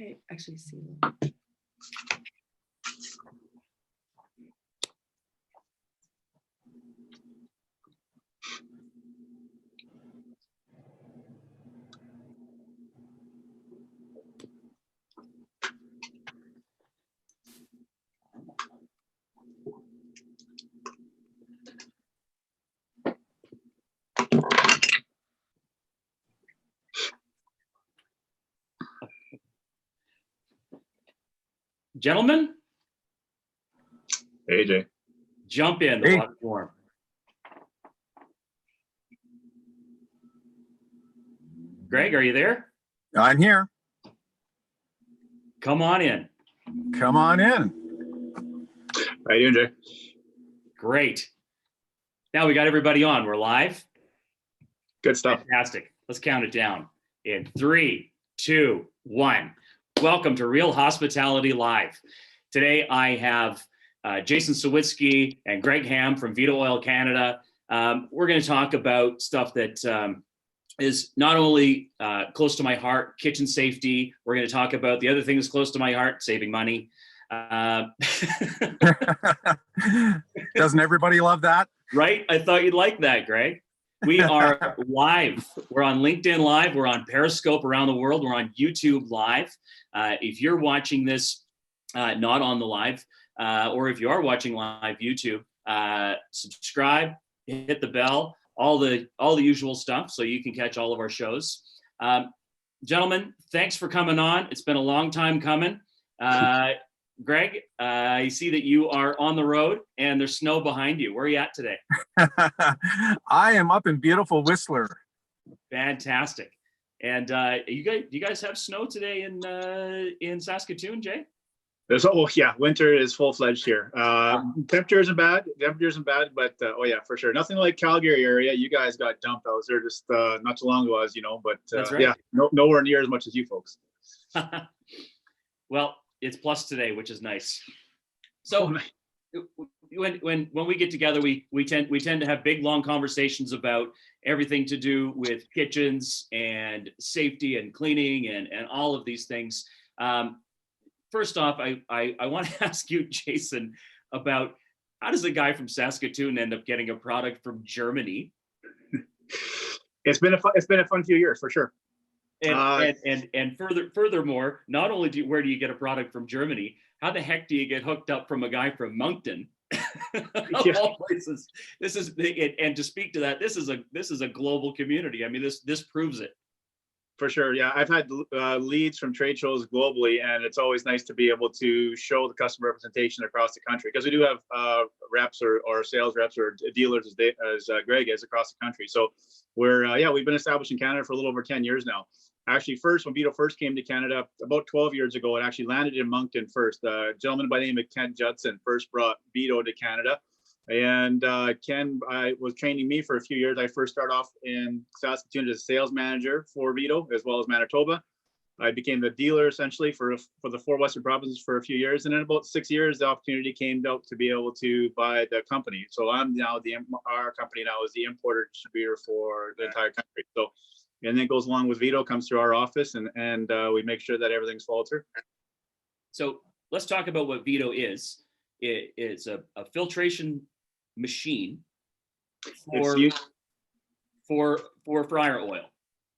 Okay, actually see. Gentlemen, Hey, Jay. jump in. The water's warm. Greg, are you there? I'm here. Come on in. Come on in. How you doing, Jay? Great. Now we got everybody on. We're live. Good stuff. Fantastic. Let's count it down in 3, 2, 1. Welcome to Real Hospitality Live. Today I have Jason Sawitsky and Greg Ham from Vito Oil Canada. We're going to talk about stuff that is not only close to my heart, kitchen safety. We're going to talk about the other things close to my heart, saving money. Doesn't everybody love that? Right? I thought you'd like that, Greg. We are live. We're on LinkedIn Live. We're on Periscope around the world. We're on YouTube Live. If you're watching this not on the live, or if you are watching live YouTube, subscribe, hit the bell, all the usual stuff, so you can catch all of our shows. Gentlemen, thanks for coming on. It's been a long time coming. Greg, I see that you are on the road and there's snow behind you. Where are you at today? I am up in beautiful Whistler. Fantastic. And you guys have snow today in Saskatoon, Jay? Winter is full-fledged here. Temperature isn't bad, but oh yeah, for sure. Nothing like Calgary area. You guys got dumped. I was there just not too long ago, as you know, but That's right. yeah, nowhere near as much as you folks. Well, it's plus today, which is nice. So when we get together, we tend to have big, long conversations about everything to do with kitchens and safety and cleaning and all of these things. First off, I want to ask you, Jason, about how does a guy from Saskatoon end up getting a product from Germany? It's been a fun few years for sure. And furthermore, not only where do you get a product from Germany, how the heck do you get hooked up from a guy from Moncton? Of all places. This is, and to speak to that, this is a global community. I mean, this proves it. For sure, yeah. I've had leads from trade shows globally, and it's always nice to be able to show the customer representation across the country, because we do have reps or sales reps or dealers, as Greg is, across the country. So we've been established in Canada for a little over 10 years now. Actually, when Vito first came to Canada about 12 years ago, it actually landed in Moncton first. A gentleman by the name of Ken Judson first brought Vito to Canada. And Ken was training me for a few years. I first started off in Saskatoon as a sales manager for Vito, as well as Manitoba. I became the dealer essentially for the 4 Western provinces for a few years. And in about 6 years, the opportunity came out to be able to buy the company. So I'm now our company now is the importer distributor for the entire country. So, and then it goes along with Vito, comes through our office, and we make sure that everything's followed through. So let's talk about what Vito is. It's a filtration machine for fryer oil.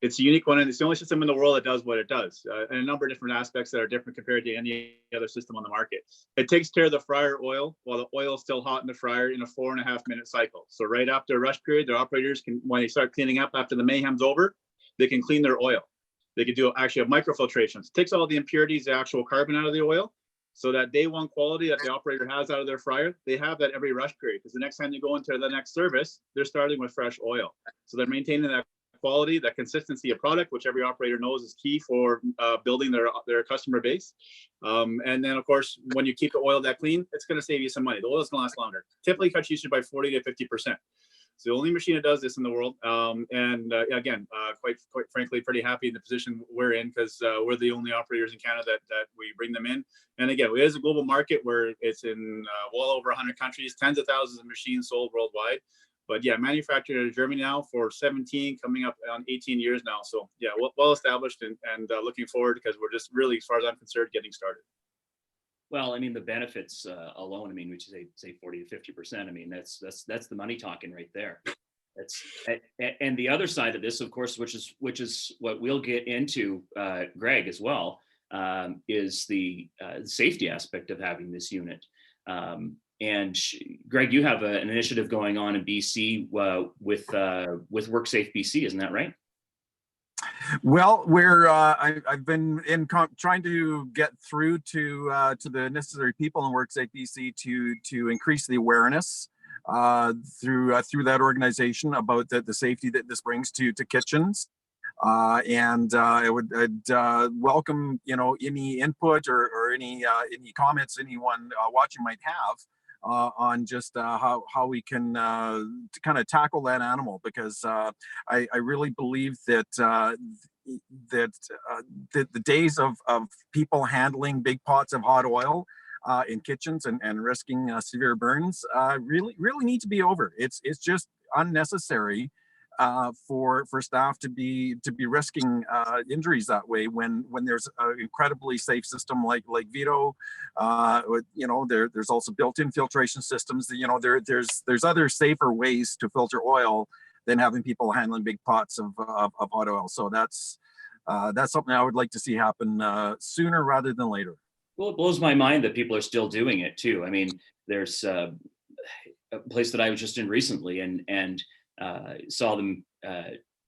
It's a unique one, and it's the only system in the world that does what it does, and a number of different aspects that are different compared to any other system on the market. It takes care of the fryer oil while the oil is still hot in the fryer in a 4.5-minute cycle. So right after a rush period, the operators can, when they start cleaning up after the mayhem's over, they can clean their oil. They can do actually a microfiltration. It takes all the impurities, the actual carbon out of the oil, so that day one quality that the operator has out of their fryer, they have that every rush period, because the next time they go into the next service, they're starting with fresh oil. So they're maintaining that quality, that consistency of product, which every operator knows is key for building their customer base. And then, of course, when you keep the oil that clean, it's going to save you some money. The oil is going to last longer. Typically cuts usage by 40 to 50%. It's the only machine that does this in the world. Again, quite frankly, pretty happy in the position we're in, because we're the only operators in Canada that we bring them in. And again, it is a global market where it's in well over 100 countries, tens of thousands of machines sold worldwide. But yeah, manufactured in Germany now for 17, coming up on 18 years now. So yeah, well established, and looking forward, because we're just really, as far as I'm concerned, getting started. Well, I mean, the benefits alone, I mean, which is say 40 to 50%. I mean, that's the money talking right there. That's and the other side of this, of course, which is what we'll get into, Greg, as well, is the safety aspect of having this unit. And Greg, you have an initiative going on in BC with WorkSafe BC, isn't that right? Well, I've been trying to get through to the necessary people in WorkSafe BC to increase the awareness through that organization about the safety that this brings to kitchens. And I'd welcome, any input or any comments anyone watching might have on just how we can kind of tackle that animal, because I really believe that the days of people handling big pots of hot oil in kitchens and risking severe burns really need to be over. It's just unnecessary for staff to be risking injuries that way when there's an incredibly safe system like Vito. There's also built-in filtration systems. There's other safer ways to filter oil than having people handling big pots of hot oil. So that's something I would like to see happen sooner rather than later. Well, it blows my mind that people are still doing it too. I mean, there's a place that I was just in recently, and saw them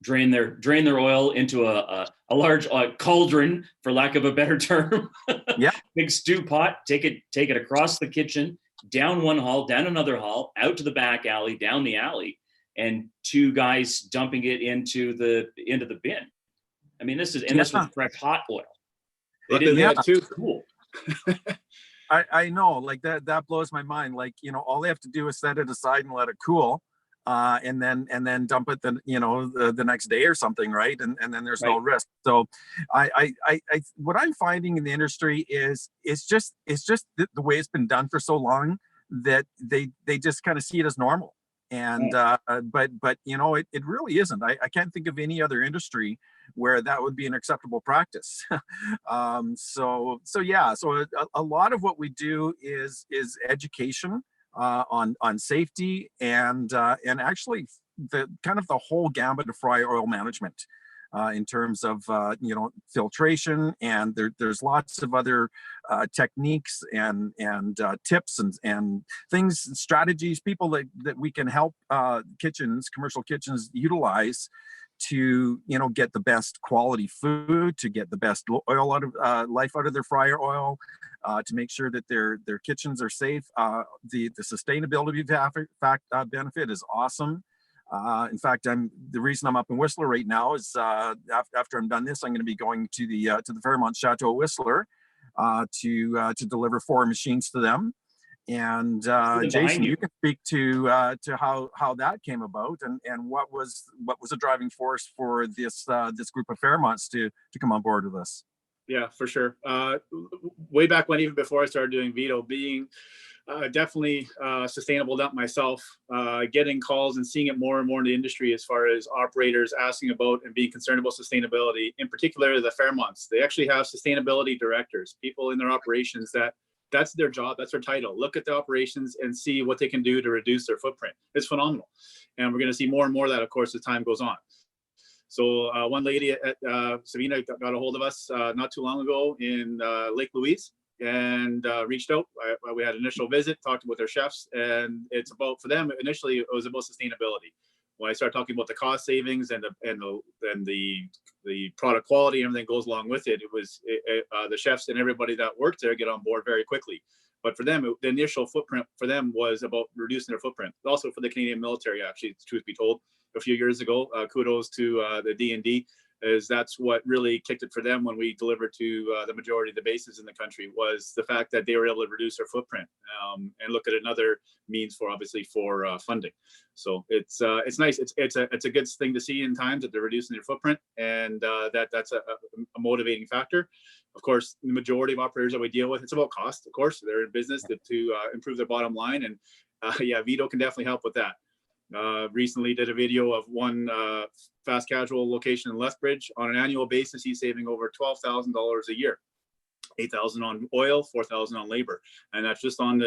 drain their oil into a large cauldron, for lack of a better term. Yeah. Big stew pot. Take it across the kitchen, down one hall, down another hall, out to the back alley, down the alley, and two guys dumping it into the bin. I mean, this was fresh hot oil. They didn't have too cool. I know, like that blows my mind. Like, all they have to do is set it aside and let it cool, and then dump it the next day or something, right? And then there's no risk. So I what I'm finding in the industry is it's just the way it's been done for so long that they just kind of see it as normal. And but it really isn't. I can't think of any other industry where that would be an acceptable practice. So a lot of what we do is education on safety and actually the kind of the whole gambit of fryer oil management. In terms of filtration, and there's lots of other techniques and tips and things, strategies, people that we can help commercial kitchens utilize to get the best quality food, to get the best oil out of life out of their fryer oil, to make sure that their kitchens are safe. The sustainability benefit is awesome. In fact, the reason I'm up in Whistler right now is after I'm done this, I'm going to be going to the Fairmont Chateau Whistler to deliver 4 machines to them. And Jason, you can speak to how that came about and what was a driving force for this group of Fairmonts to come on board with us. Yeah, for sure. Way back when, even before I started doing Vito, being definitely sustainable dump myself, getting calls and seeing it more and more in the industry as far as operators asking about and being concerned about sustainability, in particular the Fairmonts. They actually have sustainability directors, people in their operations that's their job, that's their title. Look at the operations and see what they can do to reduce their footprint. It's phenomenal. And we're going to see more and more of that, of course, as time goes on. So one lady at Sabina got a hold of us not too long ago in Lake Louise, and reached out. We had an initial visit, talked with their chefs, and it's about, for them initially, it was about sustainability. When I started talking about the cost savings and the product quality and everything goes along with it, it was the chefs and everybody that worked there get on board very quickly. But for them, the initial footprint for them was about reducing their footprint. Also for the Canadian military, actually, truth be told, a few years ago, kudos to the D&D, is that's what really kicked it for them when we delivered to the majority of the bases in the country, was the fact that they were able to reduce their footprint and look at another means for, obviously, for funding. So it's nice. It's a good thing to see in times that they're reducing their footprint, and that's a motivating factor. Of course, the majority of operators that we deal with, it's about cost. Of course, they're in business to improve their bottom line, and yeah, Vito can definitely help with that. Recently did a video of one fast casual location in Lethbridge. On an annual basis, he's saving over $12,000 a year. 8,000 on oil, 4,000 on labor, and that's just on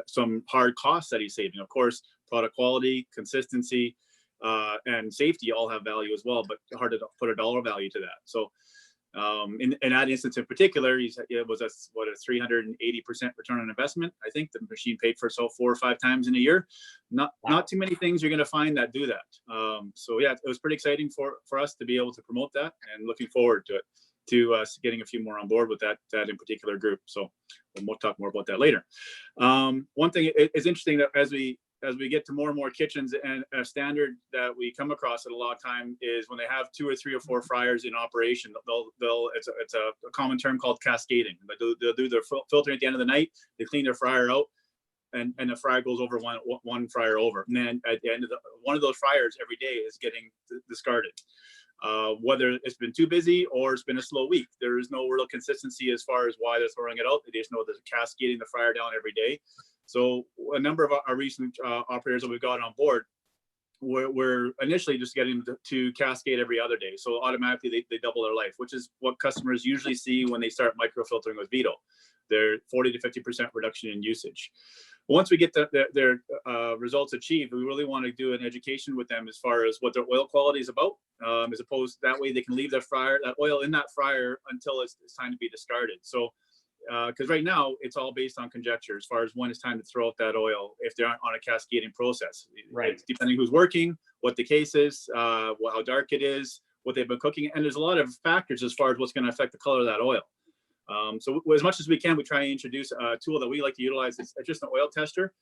some hard costs that he's saving. Of course, product quality, consistency, and safety all have value as well, but hard to put a dollar value to that. So, in that instance in particular, it was a 380% return on investment. I think the machine paid for itself 4 or 5 times in a year. Not too many things you're going to find that do that. So yeah, it was pretty exciting for us to be able to promote that, and looking forward to it. To getting a few more on board with that in particular group. So we'll talk more about that later. One thing is interesting that as we get to more and more kitchens, and a standard that we come across at a lot of time is when they have 2 or 3 or 4 fryers in operation, it's a common term called cascading. They'll do their filtering at the end of the night. They clean their fryer out, and the fryer goes over one fryer over, and then at the end of one of those fryers every day is getting discarded. Whether it's been too busy or it's been a slow week, there is no real consistency as far as why they're throwing it out. They just know there's cascading the fryer down every day. So a number of our recent operators that we've got on board, we're initially just getting them to cascade every other day. So automatically they double their life, which is what customers usually see when they start microfiltering with Vito. They're 40 to 50% reduction in usage. Once we get their results achieved, we really want to do an education with them as far as what their oil quality is about, as opposed that way they can leave that oil in that fryer until it's time to be discarded. So, because right now it's all based on conjecture as far as when it's time to throw out that oil if they're on a cascading process. Right. It's depending who's working, what the case is, how dark it is, what they've been cooking, and there's a lot of factors as far as what's going to affect the color of that oil. So as much as we can, we try and introduce a tool that we like to utilize. It's just an oil tester.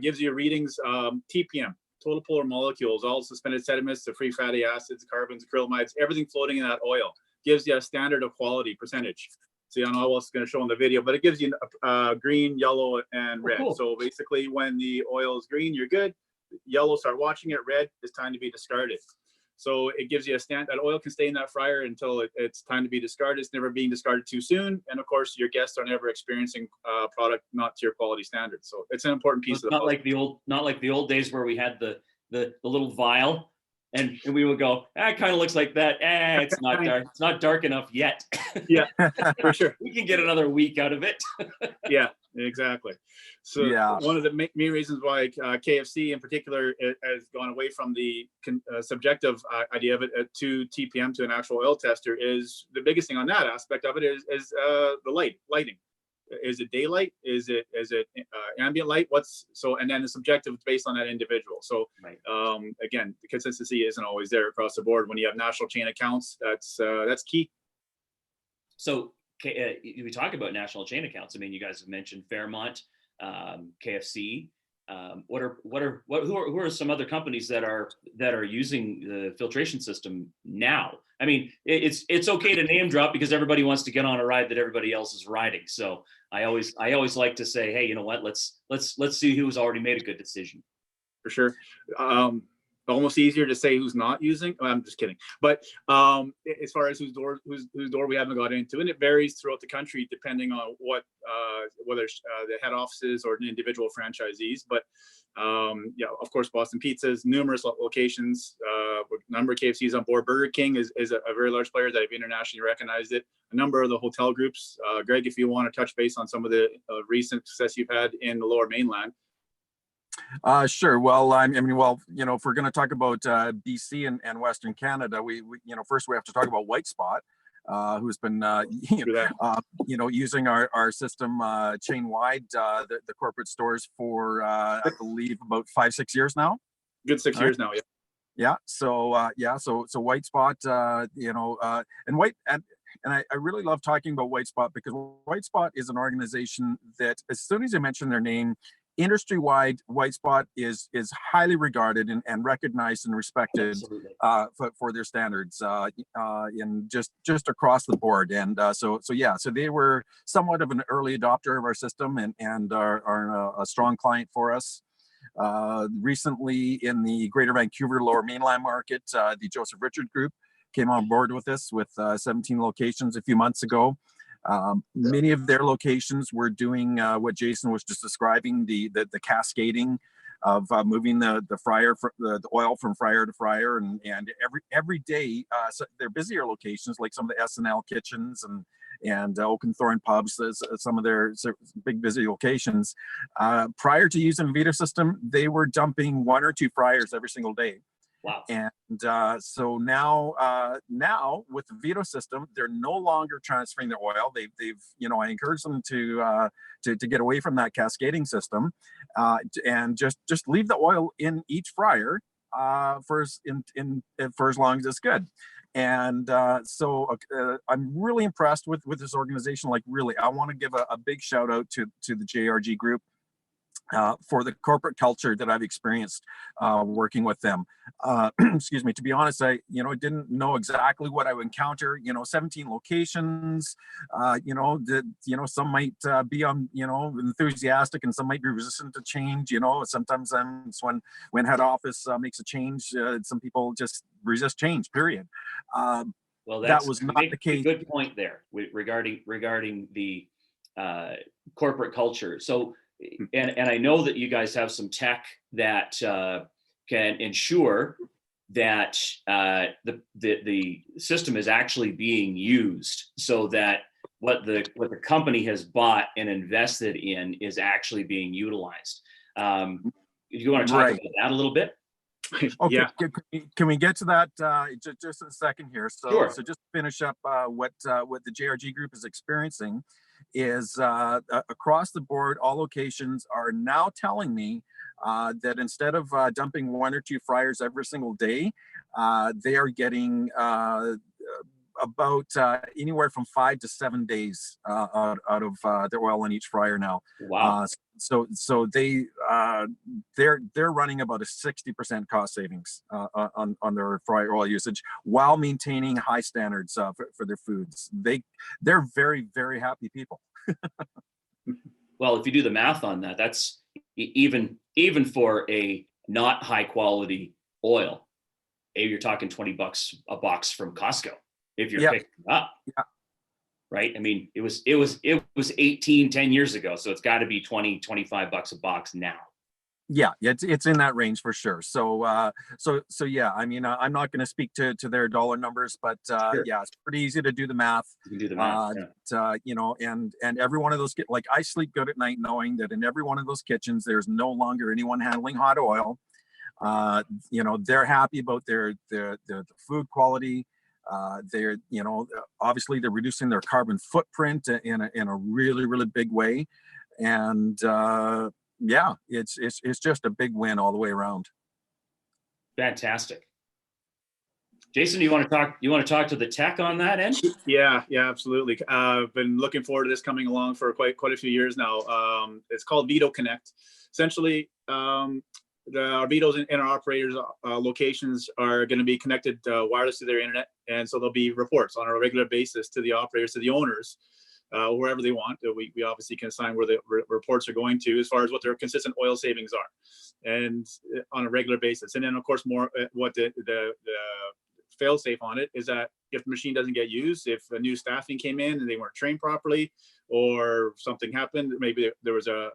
Gives you readings, TPM, total polar molecules, all suspended sediments, the free fatty acids, carbons, acrylamides, everything floating in that oil. Gives you a standard of quality percentage. So I don't know what's going to show in the video, but it gives you green, yellow, and red. Cool. So basically when the oil is green, you're good. Yellow, start watching it. Red, it's time to be discarded. So it gives you that oil can stay in that fryer until it's time to be discarded. It's never being discarded too soon. And of course, your guests are never experiencing product not to your quality standards. So it's an important piece of the not like the old days where we had the little vial and we would go, it kind of looks like that. It's not dark. It's not dark enough yet. Yeah, for sure. We can get another week out of it. Yeah, exactly. So yeah, one of the main reasons why KFC in particular has gone away from the subjective idea of it to TPM, to an actual oil tester, is the biggest thing on that aspect of it is the lighting. Is it daylight? Is it ambient light? And then the subjective based on that individual. So right. Again, the consistency isn't always there across the board. When you have national chain accounts, that's key. So we talk about national chain accounts. I mean, you guys have mentioned Fairmont, KFC. Who are some other companies that are using the filtration system now? I mean, it's okay to name drop because everybody wants to get on a ride that everybody else is riding. So I always like to say, hey, you know what? Let's see who's already made a good decision. For sure. Almost easier to say who's not using. I'm just kidding. But as far as whose door we haven't got into, and it varies throughout the country depending on whether the head offices or individual franchisees. But yeah, of course, Boston Pizza's numerous locations, number of KFCs on board. Burger King is a very large player that have internationally recognized it. A number of the hotel groups. Greg, if you want to touch base on some of the recent success you've had in the Lower Mainland. Sure. Well, if we're going to talk about BC and Western Canada, we first we have to talk about White Spot, who's been using our system chain wide, the corporate stores for I believe about 5-6 years now. Good 6 years now, yeah. Yeah. So White Spot, and I really love talking about White Spot because White Spot is an organization that as soon as you mention their name, industry-wide, White Spot is highly regarded and recognized and respected for their standards in just across the board. And so they were somewhat of an early adopter of our system and are a strong client for us. Recently, in the Greater Vancouver Lower Mainland market, the Joseph Richard Group came on board with us with 17 locations a few months ago. Many of their locations were doing what Jason was just describing, the cascading moving the fryer, the oil from fryer to fryer, and every day. So they're busier locations like some of the S&L kitchens and Oakenthorne pubs, some of their big busy locations. Prior to using the Vito system, they were dumping 1 or 2 fryers every single day. Wow. And so now with the Vito system, they're no longer transferring their oil. They've I encourage them to get away from that cascading system, and just leave the oil in each fryer for as long as it's good. And so I'm really impressed with this organization. Like, really, I want to give a big shout out to the JRG group for the corporate culture that I've experienced working with them. Excuse me. To be honest, I didn't know exactly what I would encounter. 17 locations. Some might be enthusiastic, and some might be resistant to change. Sometimes when head office makes a change, some people just resist change. Period. Well, that was not the case. Good point there regarding the corporate culture. So. And I know that you guys have some tech that can ensure that the system is actually being used, so that what the company has bought and invested in is actually being utilized. You want to talk about that a little bit? Okay. Yeah. Can we get to that just in a second here? Sure. So just to finish up what the JRG group is experiencing is across the board, all locations are now telling me that instead of dumping 1 or 2 fryers every single day, they are getting about anywhere from 5 to 7 days out of their oil in each fryer now. Wow. So they're running about a 60% cost savings on their fryer oil usage while maintaining high standards for their foods. They're very, very happy people. Well, if you do the math on that, that's even for a not high quality oil, maybe you're talking $20 a box from Costco if you're picking it up. Yeah. Right. I mean, it was 10 years ago. So it's got to be $20-25 a box now. Yeah, it's in that range for sure. So yeah, I mean, I'm not going to speak to their dollar numbers, but Sure. Yeah, it's pretty easy to do the math. You can do the math. And every one of those, like, I sleep good at night knowing that in every one of those kitchens, there's no longer anyone handling hot oil. They're happy about their food quality. They're, obviously they're reducing their carbon footprint in a really, really big way. And yeah, it's just a big win all the way around. Fantastic. Jason, you want to talk to the tech on that end? Yeah, absolutely. I've been looking forward to this coming along for quite a few years now. It's called Vito Connect. Essentially, our Vitos and our operators locations are going to be connected wireless to their internet, and so there'll be reports on a regular basis to the operators, to the owners, wherever they want. We obviously can assign where the reports are going to as far as what their consistent oil savings are, and on a regular basis. And then, of course, more what the fail safe on it is that if the machine doesn't get used, if a new staffing came in and they weren't trained properly, or something happened, maybe there was a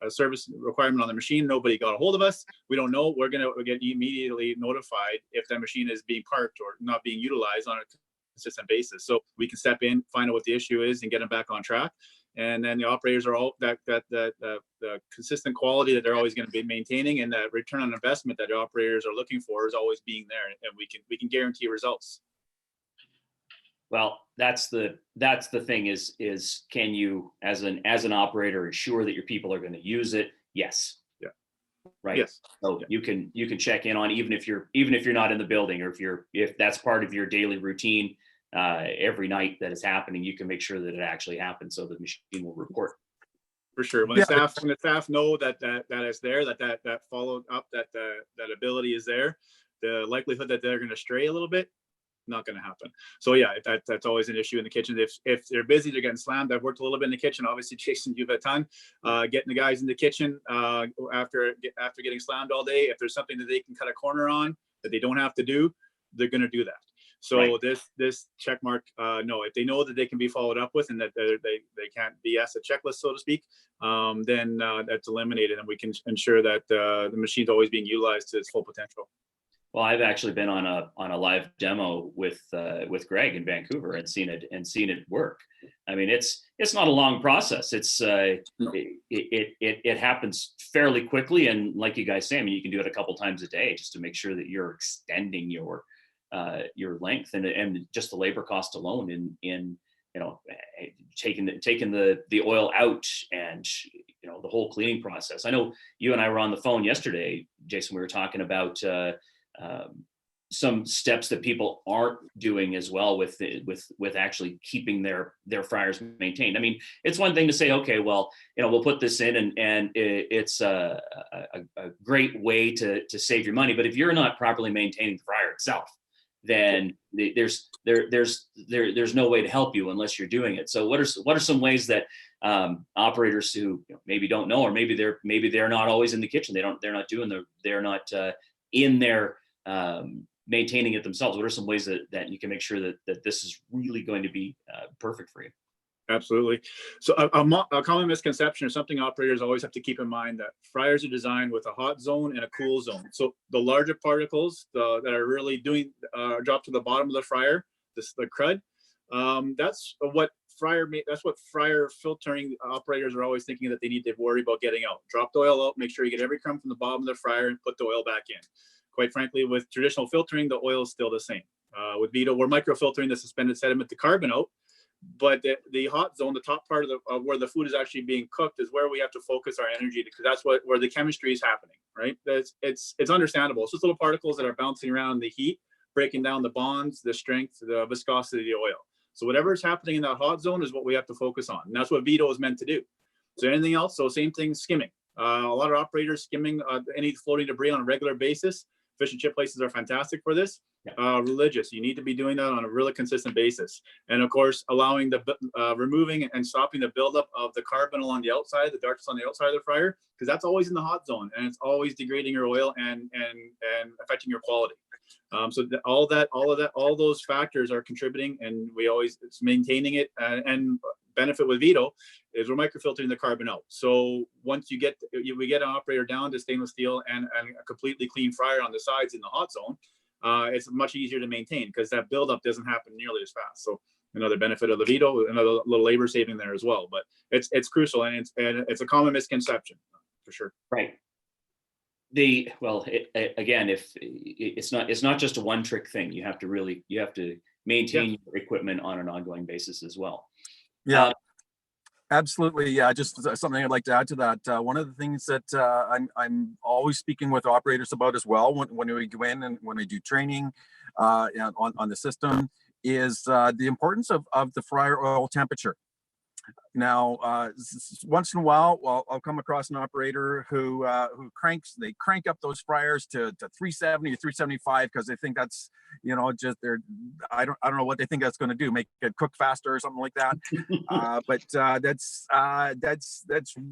service requirement on the machine, nobody got a hold of us, we don't know, we're going to get immediately notified if that machine is being parked or not being utilized on a consistent basis. So we can step in, find out what the issue is, and get them back on track. And then the operators are all the consistent quality that they're always going to be maintaining, and that return on investment that the operators are looking for is always being there, and we can guarantee results. Well, that's the thing is can you as an operator assure that your people are going to use it? Yes. Yeah. Right. Yes. So you can check in on even if you're not in the building, or if that's part of your daily routine every night that is happening, you can make sure that it actually happens, so the machine will report. For sure. When the staff know that is there, that followed up, that ability is there, the likelihood that they're going to stray a little bit, not going to happen. So yeah, that's always an issue in the kitchen. If they're busy, they're getting slammed. I've worked a little bit in the kitchen. Obviously, Jason, you've had a ton. Getting the guys in the kitchen after getting slammed all day. If there's something that they can cut a corner on that they don't have to do, they're going to do that. So Right. this check mark, no, if they know that they can be followed up with and that they can't BS a checklist, so to speak, then that's eliminated, and we can ensure that the machine's always being utilized to its full potential. Well, I've actually been on a live demo with Greg in Vancouver and seen it work. I mean, it's not a long process. It's it happens fairly quickly, and like you guys say, I mean, you can do it a couple times a day just to make sure that you're extending your length, and just the labor cost alone in taking the oil out, and the whole cleaning process. I know you and I were on the phone yesterday, Jason. We were talking about some steps that people aren't doing as well with actually keeping their fryers maintained. I mean, it's one thing to say, okay, well, we'll put this in, and it's a great way to save your money. But if you're not properly maintaining the fryer itself, then there's no way to help you unless you're doing it. So what are some ways that operators who maybe don't know, or maybe they're not always in the kitchen, they're not in there maintaining it themselves, what are some ways that you can make sure that this is really going to be perfect for you? Absolutely. So a common misconception, or something operators always have to keep in mind, that fryers are designed with a hot zone and a cool zone. So the larger particles that are really doing drop to the bottom of the fryer, the crud, that's what fryer filtering operators are always thinking that they need to worry about getting out. Drop the oil out, make sure you get every crumb from the bottom of the fryer, and put the oil back in. Quite frankly, with traditional filtering, the oil is still the same. With Vito, we're microfiltering the suspended sediment, the carbon out, but the hot zone, the top part of where the food is actually being cooked, is where we have to focus our energy, because that's where the chemistry is happening, right? It's understandable. It's just little particles that are bouncing around the heat, breaking down the bonds, the strength, the viscosity of the oil. So whatever is happening in that hot zone is what we have to focus on, and that's what Vito is meant to do. So anything else? So same thing, skimming. A lot of operators skimming any floating debris on a regular basis. Fish and chip places are fantastic for this. Yeah. Religious, you need to be doing that on a really consistent basis. And of course, allowing the removing and stopping the buildup of the carbon along the outside, the darkness on the outside of the fryer, because that's always in the hot zone, and it's always degrading your oil and affecting your quality. So all those factors are contributing, and it's maintaining it. And benefit with Vito is we're microfiltering the carbon out. So once we get an operator down to stainless steel and a completely clean fryer on the sides in the hot zone, it's much easier to maintain, because that buildup doesn't happen nearly as fast. So another benefit of the Vito, another little labor saving there as well. But it's crucial, and it's a common misconception for sure. Right. Again, if it's not just a one trick thing, you have to maintain your equipment on an ongoing basis as well. Yeah, absolutely. Yeah, just something I'd like to add to that. One of the things that I'm always speaking with operators about as well, when we go in and when we do training on the system, is the importance of the fryer oil temperature. Now, once in a while, I'll come across an operator who crank up those fryers to 370 or 375 because they think that's, I don't know what they think that's going to do, make it cook faster or something like that. But that's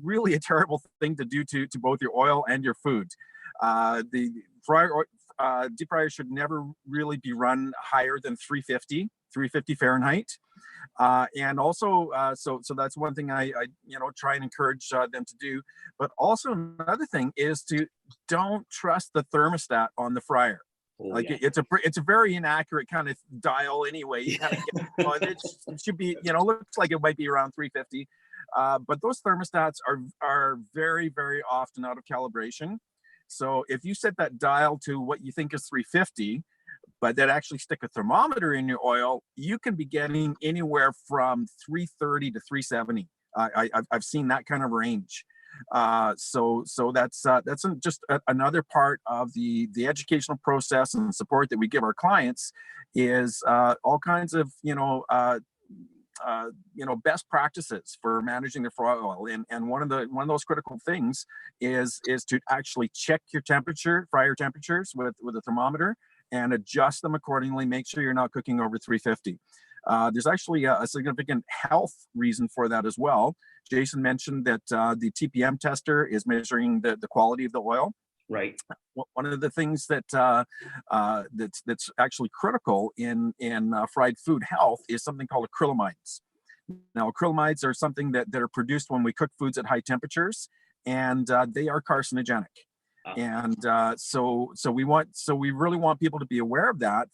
really a terrible thing to do to both your oil and your food. The deep fryer should never really be run higher than 350 Fahrenheit. And also, so that's one thing I try and encourage them to do. But also another thing is to don't trust the thermostat on the fryer. It's a very inaccurate kind of dial anyway. You kind of it should be, looks like it might be around 350. But those thermostats are very, very often out of calibration. So if you set that dial to what you think is 350, but that actually stick a thermometer in your oil, you can be getting anywhere from 330 to 370. I've seen that kind of range. So that's just another part of the educational process and support that we give our clients is all kinds of best practices for managing the fryer oil. And one of those critical things is to actually check your fryer temperatures with a thermometer, and adjust them accordingly. Make sure you're not cooking over 350. There's actually a significant health reason for that as well. Jason mentioned that the TPM tester is measuring the quality of the oil. Right. One of the things that's actually critical in fried food health is something called acrylamides. Now, acrylamides are something that are produced when we cook foods at high temperatures, and they are carcinogenic. And so we really want people to be aware of that.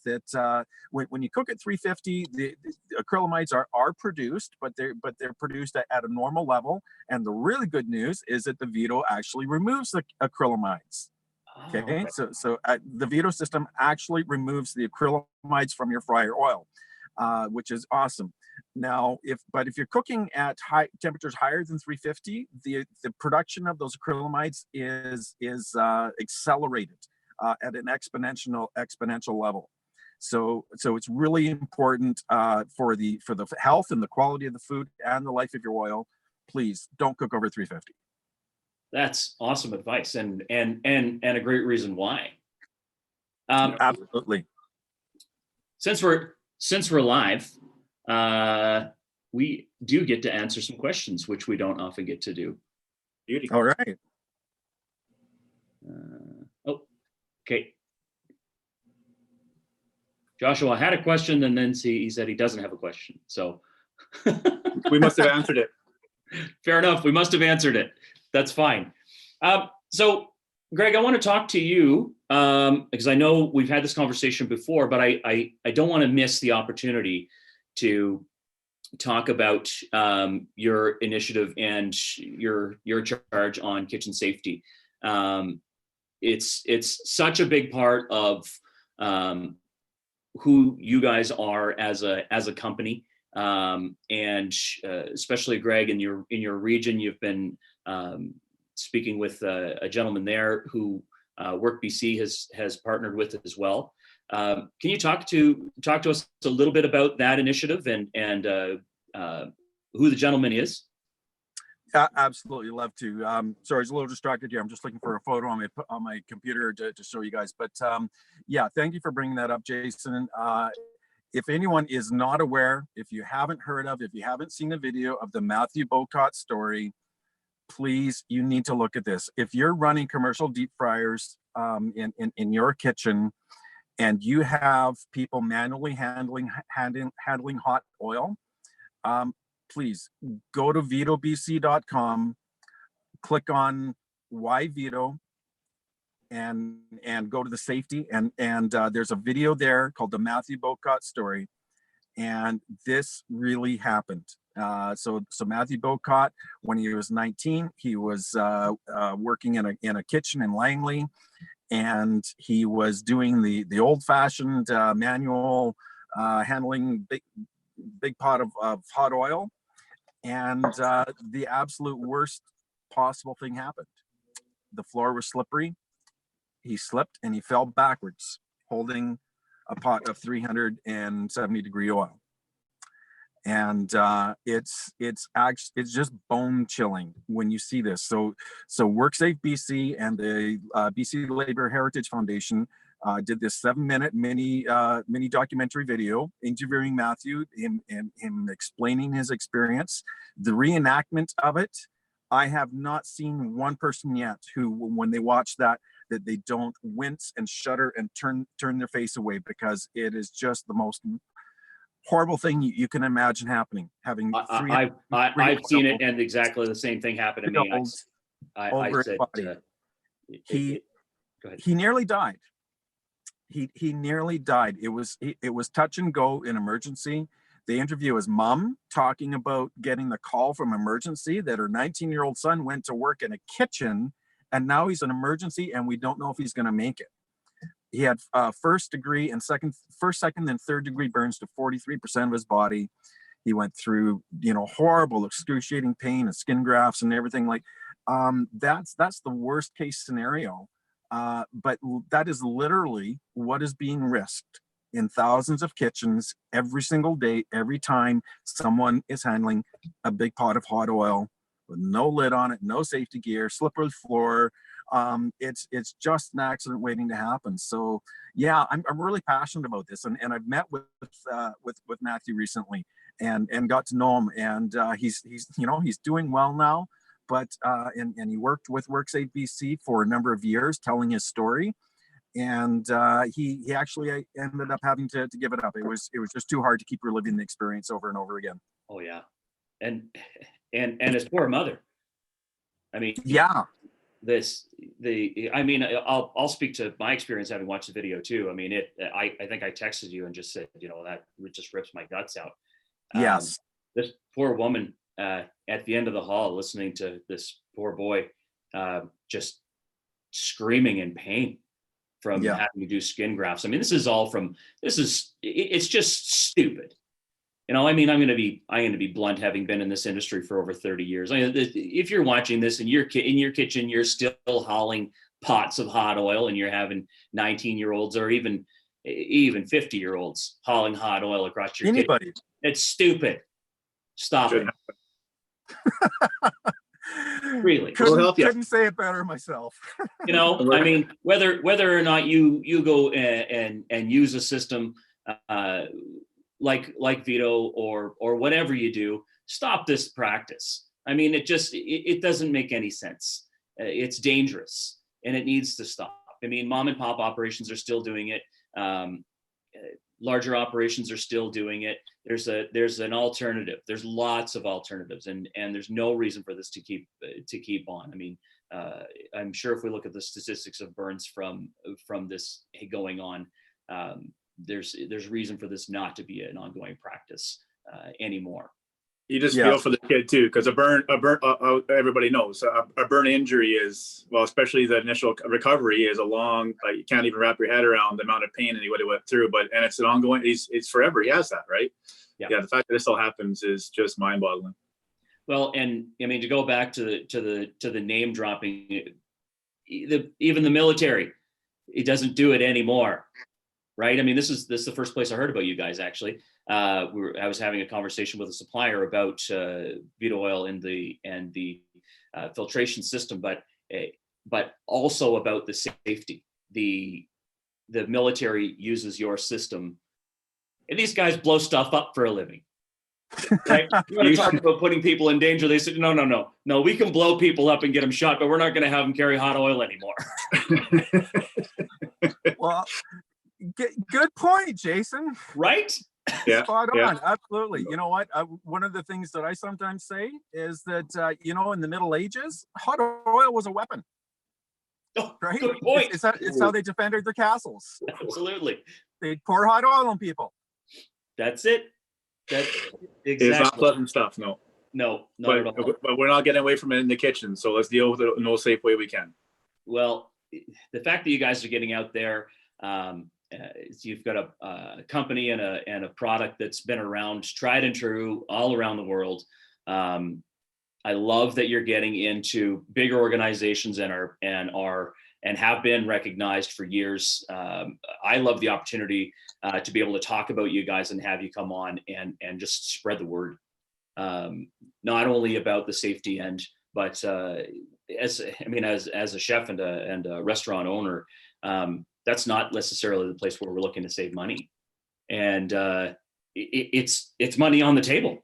When you cook at 350, the acrylamides are produced, but they're produced at a normal level. And the really good news is that the Vito actually removes the acrylamides. Okay, so the Vito system actually removes the acrylamides from your fryer oil, which is awesome. Now, if you're cooking at high temperatures higher than 350, the production of those acrylamides is accelerated at an exponential level. So it's really important for the health and the quality of the food and the life of your oil. Please don't cook over 350. That's awesome advice, and a great reason why. Absolutely. Since we're live, we do get to answer some questions, which we don't often get to do. Beauty. All right. Okay. Joshua had a question, and then he said he doesn't have a question. So We must have answered it. Fair enough. We must have answered it. That's fine. So, Greg, I want to talk to you because I know we've had this conversation before, but I don't want to miss the opportunity to talk about your initiative and your charge on kitchen safety. It's such a big part of who you guys are as a company, and especially Greg in your region. You've been speaking with a gentleman there who Work BC has partnered with as well. Can you talk to us a little bit about that initiative and who the gentleman is? Absolutely, love to. Sorry, I was a little distracted here. I'm just looking for a photo on my computer to show you guys. But yeah, thank you for bringing that up, Jason. If anyone is not aware, if you haven't heard of, if you haven't seen the video of the Matthew Bocott story, please, you need to look at this. If you're running commercial deep fryers in your kitchen, and you have people manually handling hot oil, please go to vitobc.com, click on Why Vito, and go to the safety, and there's a video there called the Matthew Bocott story, and this really happened. So Matthew Bocott, when he was 19, he was working in a kitchen in Langley, and he was doing the old-fashioned manual handling big pot of hot oil, and the absolute worst possible thing happened. The floor was slippery. He slipped and he fell backwards, holding a pot of 370 degree oil. And it's just bone chilling when you see this. So WorkSafe BC and the BC Labor Heritage Foundation did this 7-minute mini documentary video interviewing Matthew, him explaining his experience, the reenactment of it. I have not seen one person yet who, when they watch that they don't wince and shudder and turn their face away, because it is just the most horrible thing you can imagine happening. Having I've seen it, and exactly the same thing happened to me. I said, he nearly died. He nearly died. It was touch and go in emergency. They interview his mom talking about getting the call from emergency that her 19-year-old son went to work in a kitchen, and now he's in emergency, and we don't know if he's going to make it. He had first, second, and third degree burns to 43% of his body. He went through, horrible, excruciating pain and skin grafts and everything. Like, that's the worst case scenario. But that is literally what is being risked in thousands of kitchens every single day, every time someone is handling a big pot of hot oil with no lid on it, no safety gear, slippery floor. It's just an accident waiting to happen. So yeah, I'm really passionate about this, and I've met with Matthew recently and got to know him, and he's doing well now. but and he worked with WorkSafe BC for a number of years, telling his story. And he actually ended up having to give it up. It was just too hard to keep reliving the experience over and over again. Oh yeah, and his poor mother. I mean, yeah, I mean, I'll speak to my experience having watched the video too. I mean, I think I texted you and just said, you know, that just rips my guts out. Yes. This poor woman at the end of the hall, listening to this poor boy just screaming in pain from having to do skin grafts. I mean, it's just stupid. You know, I mean, I'm going to be blunt, having been in this industry for over 30 years. I mean, if you're watching this and you're in your kitchen, you're still hauling pots of hot oil, and you're having 19-year-olds or even 50-year-olds hauling hot oil across your kitchen. It's stupid. Stop it. Really, couldn't say it better myself. You know, I mean, whether or not you go and use a system like Vito or whatever you do, stop this practice. I mean, it doesn't make any sense. It's dangerous and it needs to stop. I mean, mom and pop operations are still doing it. Larger operations are still doing it. There's an alternative. There's lots of alternatives, and there's no reason for this to keep on. I mean, I'm sure if we look at the statistics of burns from this going on, there's reason for this not to be an ongoing practice anymore. You just feel for the kid too, because a burn, everybody knows a burn injury is, well, especially the initial recovery is a long, you can't even wrap your head around the amount of pain anybody went through, and it's an ongoing, it's forever. He has that, right? Yeah. The fact that this all happens is just mind boggling. Well, and I mean, to go back to the name dropping, even the military, it doesn't do it anymore. Right. I mean, this is the first place I heard about you guys, actually. I was having a conversation with a supplier about Vito oil and the filtration system, but also about the safety. The military uses your system, and these guys blow stuff up for a living. Right? You want to talk about putting people in danger? They said, no, we can blow people up and get them shot, but we're not going to have them carry hot oil anymore. Well, good point, Jason. Right? Yeah. Spot on. Absolutely. You know what? One of the things that I sometimes say is that, in the Middle Ages, hot oil was a weapon. Oh, right? Good point. It's how they defended their castles. Absolutely. They'd pour hot oil on people. That's it. That's exactly. It's not pleasant stuff. No. No, not at all. But we're not getting away from it in the kitchen. So let's deal with it in the most safe way we can. Well, the fact that you guys are getting out there, you've got a company and a product that's been around, tried and true, all around the world. I love that you're getting into bigger organizations and have been recognized for years. I love the opportunity to be able to talk about you guys and have you come on and just spread the word, not only about the safety end, but as a chef and a restaurant owner, that's not necessarily the place where we're looking to save money, and it's money on the table.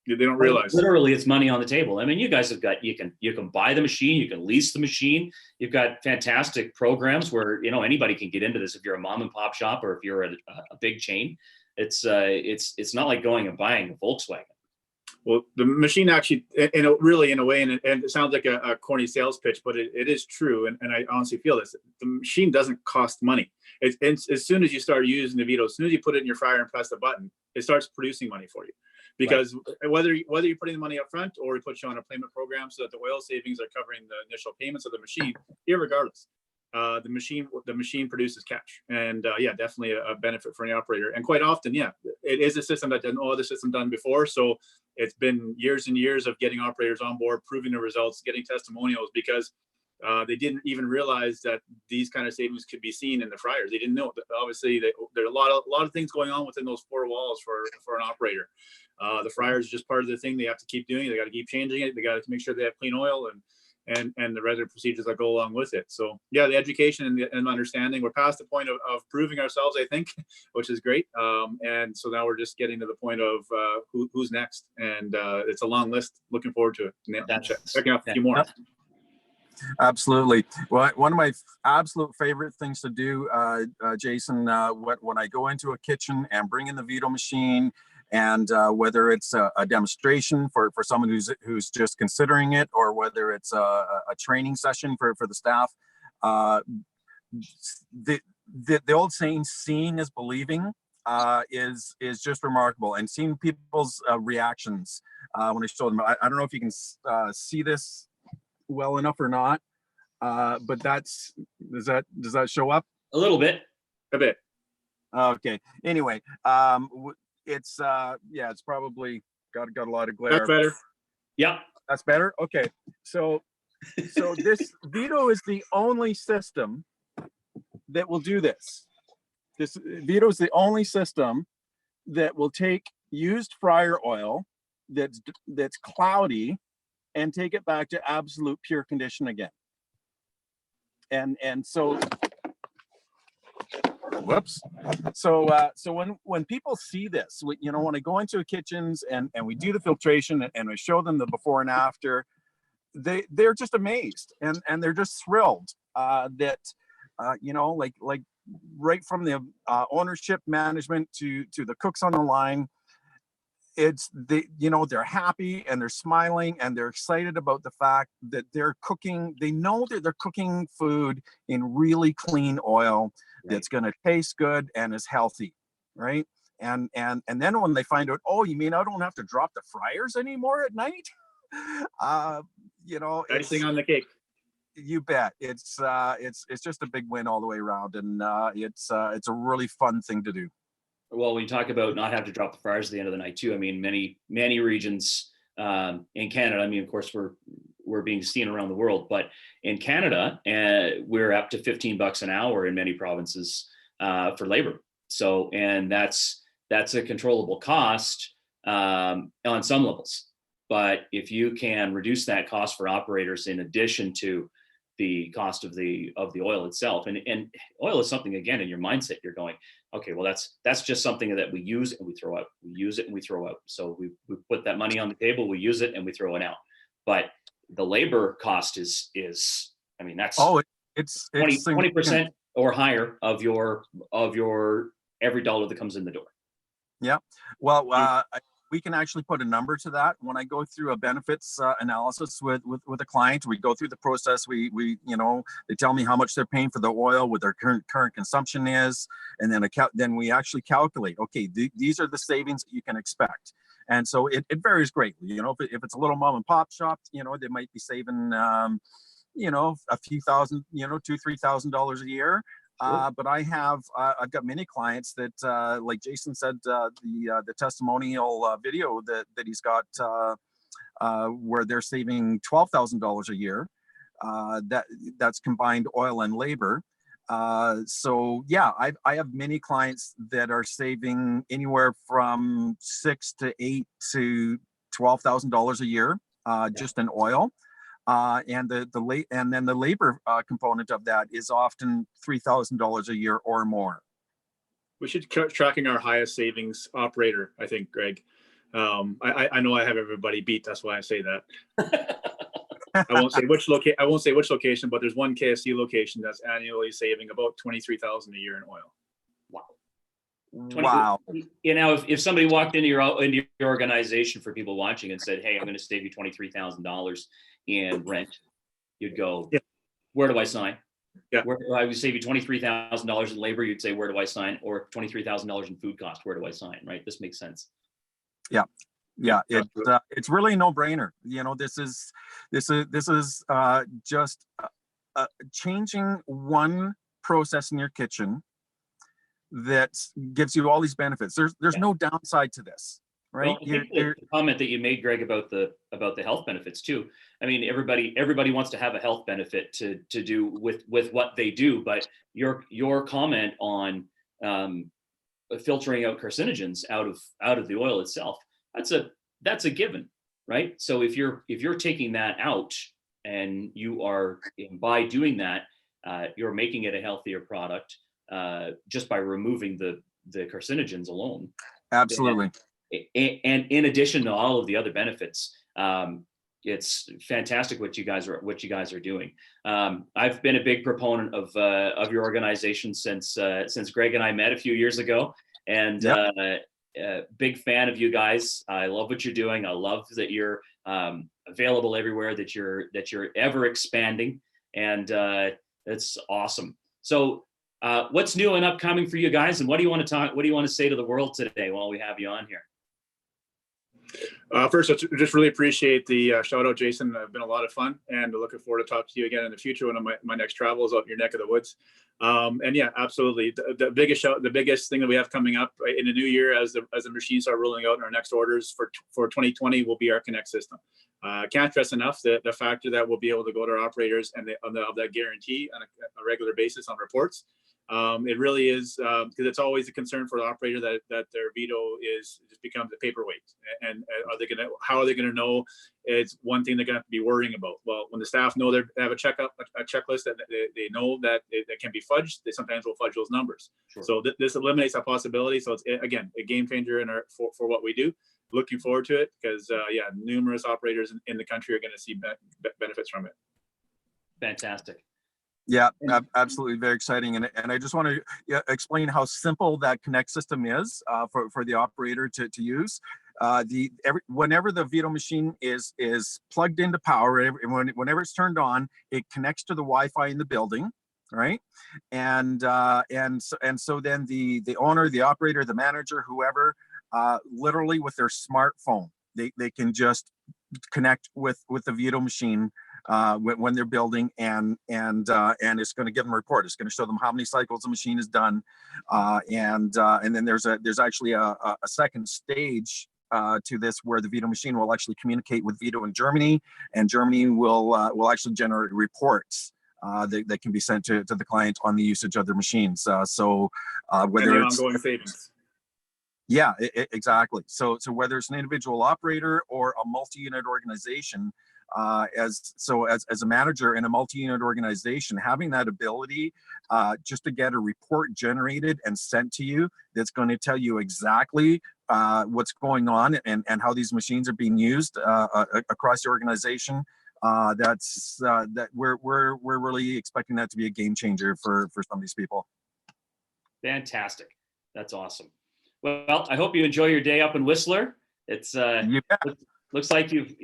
They don't realize. Literally, it's money on the table. I mean, you guys have got, you can buy the machine, you can lease the machine. You've got fantastic programs where anybody can get into this. If you're a mom and pop shop or if you're a big chain, it's not like going and buying a Volkswagen. Well, the machine actually, in a way, and it sounds like a corny sales pitch, but it is true. And I honestly feel this. The machine doesn't cost money. It's as soon as you start using the Vito, as soon as you put it in your fryer and press the button, it starts producing money for you. Because whether you're putting the money up front or we put you on a payment program so that the oil savings are covering the initial payments of the machine, irregardless, the machine produces cash, and definitely a benefit for any operator. And quite often, it is a system that no other system done before. So it's been years and years of getting operators on board, proving the results, getting testimonials, because they didn't even realize that these kind of savings could be seen in the fryers. They didn't know. Obviously, there are a lot of things going on within those four walls for an operator. The fryers are just part of the thing they have to keep doing. They got to keep changing it. They got to make sure they have clean oil, and the regular procedures that go along with it. So yeah, the education and understanding, we're past the point of proving ourselves, I think, which is great. And so now we're just getting to the point of who's next, and it's a long list. Looking forward to it. Checking out a few more. Absolutely. Well, one of my absolute favorite things to do, Jason, when I go into a kitchen and bring in the Vito machine, and whether it's a demonstration for someone who's just considering it, or whether it's a training session for the staff, the old saying, seeing is believing, is just remarkable. And seeing people's reactions when I show them. I don't know if you can see this well enough or not, but does that show up? A little bit. A bit. Okay. Anyway, it's it's probably got a lot of glare. That's better. Yeah. That's better. Okay. So this Vito is the only system that will do this. This Vito is the only system that will take used fryer oil that's cloudy and take it back to absolute pure condition again. And so, whoops. So when people see this, when I go into kitchens and we do the filtration and we show them the before and after, they're just amazed and they're just thrilled that like right from the ownership, management to the cooks on the line, they're happy and they're smiling and they're excited about the fact that they're cooking. They know that they're cooking food in really clean oil that's going to taste good and is healthy, right? And then when they find out, oh, you mean I don't have to drop the fryers anymore at night? Icing on the cake. You bet. It's just a big win all the way around, and it's a really fun thing to do. Well, when you talk about not having to drop the fryers at the end of the night too, I mean, many regions in Canada, I mean, of course, we're being seen around the world, but in Canada, we're up to $15 an hour in many provinces for labor. So, and that's a controllable cost on some levels. But if you can reduce that cost for operators in addition to the cost of the oil itself, and oil is something, again, in your mindset, you're going, okay, well, that's just something that we use and we throw out. We use it and we throw out. So we put that money on the table, we use it and we throw it out. But the labor cost is I mean, that's it's 20% or higher of your every dollar that comes in the door. Yeah. Well, we can actually put a number to that. When I go through a benefits analysis with a client, we go through the process. We they tell me how much they're paying for the oil, what their current consumption is, and then we actually calculate. Okay, these are the savings that you can expect, and so it varies greatly. If it's a little mom and pop shop, they might be saving a few thousand, $2,000-3,000 a year. But I've got many clients that, like Jason said, the testimonial video that he's got where they're saving $12,000 a year. That's combined oil and labor. So yeah, I have many clients that are saving anywhere from $6,000 to $12,000 a year just in oil. And then the labor component of that is often $3,000 a year or more. We should start tracking our highest savings operator, I think, Greg. I know I have everybody beat. That's why I say that. I won't say which location, but there's one KFC location that's annually saving about $23,000 a year in oil. Wow. If somebody walked into your organization, for people watching, and said, "Hey, I'm going to save you $23,000 in rent," you'd go, yeah. Where do I sign? Yeah. Where I would save you $23,000 in labor, you'd say, where do I sign? Or $23,000 in food cost, where do I sign? Right? This makes sense. Yeah. It's really a no-brainer. This is just changing one process in your kitchen that gives you all these benefits. There's no downside to this, right? Well, the comment that you made, Greg, about the health benefits too. I mean, everybody wants to have a health benefit to do with what they do, but your comment on filtering out carcinogens out of the oil itself, that's a given, right? So if you're taking that out and you are, by doing that, you're making it a healthier product just by removing the carcinogens alone. Absolutely. And in addition to all of the other benefits, it's fantastic what you guys are doing. I've been a big proponent of your organization since Greg and I met a few years ago, and big fan of you guys. I love what you're doing. I love that you're available everywhere, that you're ever expanding, and it's awesome. So what's new and upcoming for you guys, and what do you want to say to the world today while we have you on here? First, I just really appreciate the shout out, Jason. It's been a lot of fun, and looking forward to talk to you again in the future when my next travel is out in your neck of the woods. And yeah, absolutely. The biggest thing that we have coming up in the new year, as the machines start rolling out in our next orders for 2020, will be our Connect system. Can't stress enough the factor that we'll be able to go to our operators and of that guarantee on a regular basis on reports. It really is, because it's always a concern for the operator that their Vito just becomes a paperweight, and how are they gonna know? It's one thing they're gonna have to be worrying about. Well, when the staff know they have a checklist that they know that can be fudged, they sometimes will fudge those numbers. Sure. So this eliminates that possibility. So it's, again, a game changer for what we do. Looking forward to it, because numerous operators in the country are going to see benefits from it. Fantastic. Yeah, absolutely, very exciting. And I just want to explain how simple that Connect system is for the operator to use. Whenever the Vito machine is plugged into power, whenever it's turned on, it connects to the Wi-Fi in the building, right? And so then the owner, the operator, the manager, whoever, literally with their smartphone, they can just connect with the Vito machine when they're building, and it's going to give them a report. It's going to show them how many cycles the machine has done, and then there's actually a second stage to this, where the Vito machine will actually communicate with Vito in Germany, and Germany will actually generate reports that can be sent to the client on the usage of their machines. So whether it's ongoing savings. Yeah, exactly. So whether it's an individual operator or a multi-unit organization, as a manager in a multi-unit organization, having that ability just to get a report generated and sent to you that's going to tell you exactly what's going on and how these machines are being used across the organization, that we're really expecting that to be a game changer for some of these people. Fantastic. That's awesome. Well, I hope you enjoy your day up in Whistler. It's looks like you've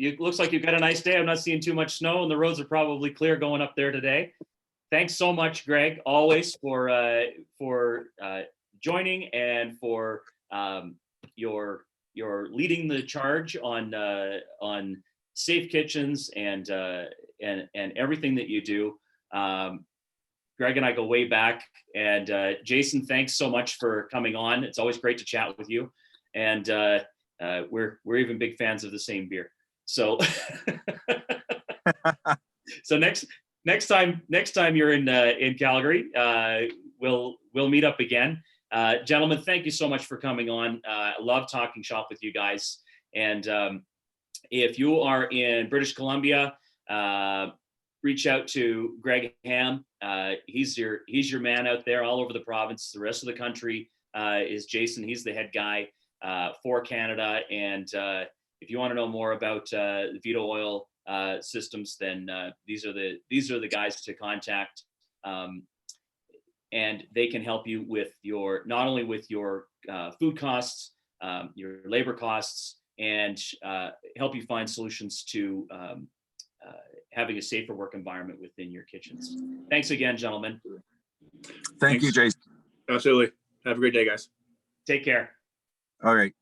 got a nice day. I'm not seeing too much snow, and the roads are probably clear going up there today. Thanks so much, Greg, always for joining and for your leading the charge on safe kitchens and everything that you do. Greg and I go way back, and Jason, thanks so much for coming on. It's always great to chat with you, and we're even big fans of the same beer. So, so next time you're in Calgary, we'll meet up again. Gentlemen, thank you so much for coming on. I love talking shop with you guys, and if you are in British Columbia, reach out to Greg Ham. He's your man out there all over the province. The rest of the country is Jason. He's the head guy for Canada. And if you want to know more about the Vito Oil systems, then these are the guys to contact. And they can help you with not only with your food costs, your labor costs, and help you find solutions to having a safer work environment within your kitchens. Thanks again, gentlemen. Thank you, Jason. Absolutely. Have a great day, guys. Take care. All right.